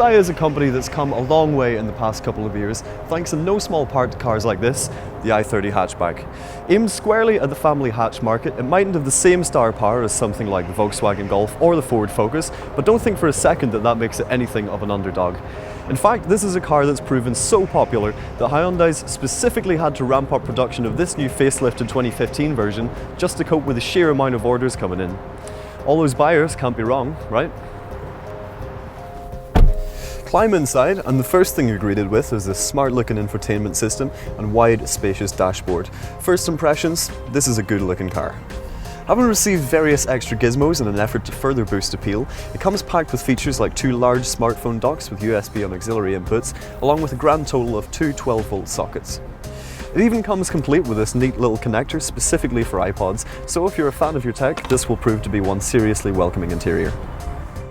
Hyundai is a company that's come a long way in the past couple of years, thanks in no small part to cars like this, the i30 hatchback. Aimed squarely at the family hatch market, it mightn't have the same star power as something like the Volkswagen Golf or the Ford Focus, but don't think for a second that that makes it anything of an underdog. In fact, this is a car that's proven so popular that Hyundai's specifically had to ramp up production of this new facelifted 2015 version just to cope with the sheer amount of orders coming in. All those buyers can't be wrong, right? Climb inside, and the first thing you're greeted with is this smart-looking infotainment system and wide, spacious dashboard. First impressions, this is a good-looking car. Having received various extra gizmos in an effort to further boost appeal, it comes packed with features like two large smartphone docks with USB and auxiliary inputs, along with a grand total of two 12-volt sockets. It even comes complete with this neat little connector specifically for iPods, so if you're a fan of your tech, this will prove to be one seriously welcoming interior.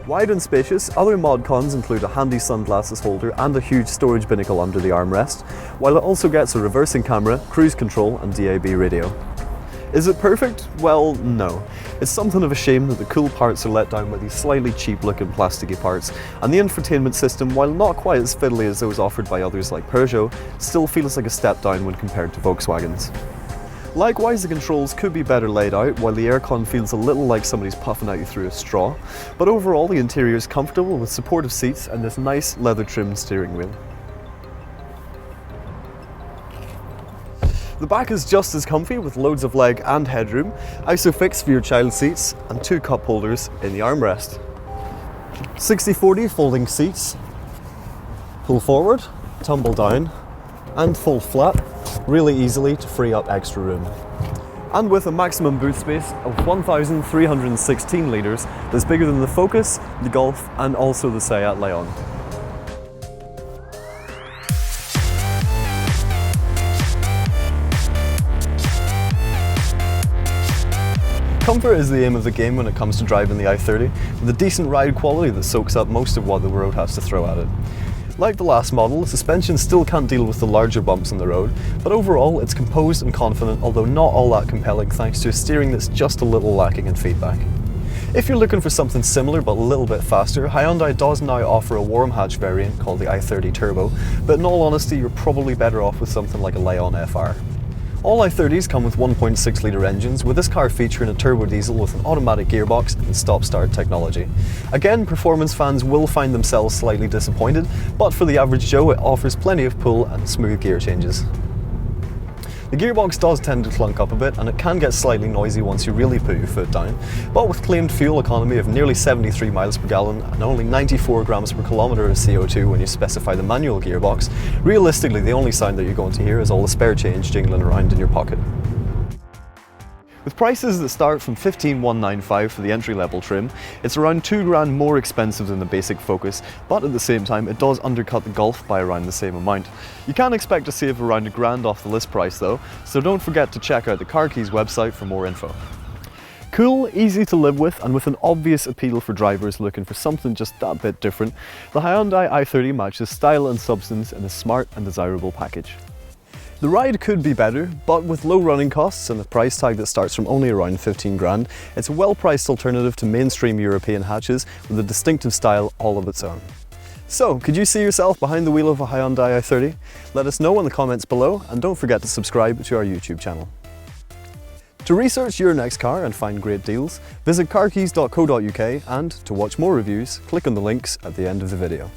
Wide and spacious, other mod cons include a handy sunglasses holder and a huge storage binnacle under the armrest, while it also gets a reversing camera, cruise control and DAB radio. Is it perfect? Well, no. It's something of a shame that the cool parts are let down by these slightly cheap looking plasticky parts, and the infotainment system, while not quite as fiddly as those offered by others like Peugeot, still feels like a step down when compared to Volkswagen's. Likewise, the controls could be better laid out, while the aircon feels a little like somebody's puffing at you through a straw, but overall the interior is comfortable with supportive seats and this nice leather-trimmed steering wheel. The back is just as comfy with loads of leg and headroom, ISOFIX for your child seats and two cup holders in the armrest. 60/40 folding seats, pull forward, tumble down and fold flat really easily to free up extra room. And with a maximum boot space of 1,316 litres that's bigger than the Focus, the Golf and also the Seat Leon. Comfort is the aim of the game when it comes to driving the i30, with a decent ride quality that soaks up most of what the road has to throw at it. Like the last model, the suspension still can't deal with the larger bumps on the road, but overall it's composed and confident, although not all that compelling thanks to a steering that's just a little lacking in feedback. If you're looking for something similar but a little bit faster, Hyundai does now offer a warm hatch variant called the i30 Turbo, but in all honesty you're probably better off with something like a Leon FR. All i30s come with 1.6 litre engines, with this car featuring a turbo diesel with an automatic gearbox and stop-start technology. Again, performance fans will find themselves slightly disappointed, but for the average Joe it offers plenty of pull and smooth gear changes. The gearbox does tend to clunk up a bit and it can get slightly noisy once you really put your foot down, but with claimed fuel economy of nearly 73 miles per gallon and only 94 grams per kilometre of CO2 when you specify the manual gearbox, realistically the only sound that you're going to hear is all the spare change jingling around in your pocket. With prices that start from $15,195 for the entry-level trim, it's around £2,000 more expensive than the basic Focus, but at the same time it does undercut the Golf by around the same amount. You can expect to save around £1,000 off the list price though, so don't forget to check out the Car Keys website for more info. Cool, easy to live with, and with an obvious appeal for drivers looking for something just that bit different, the Hyundai i30 matches style and substance in a smart and desirable package. The ride could be better, but with low running costs and a price tag that starts from only around $15,000, it's a well-priced alternative to mainstream European hatches with a distinctive style all of its own. So, could you see yourself behind the wheel of a Hyundai i30? Let us know in the comments below, and don't forget to subscribe to our YouTube channel. To research your next car and find great deals, visit carkeys.co.uk, and to watch more reviews, click on the links at the end of the video.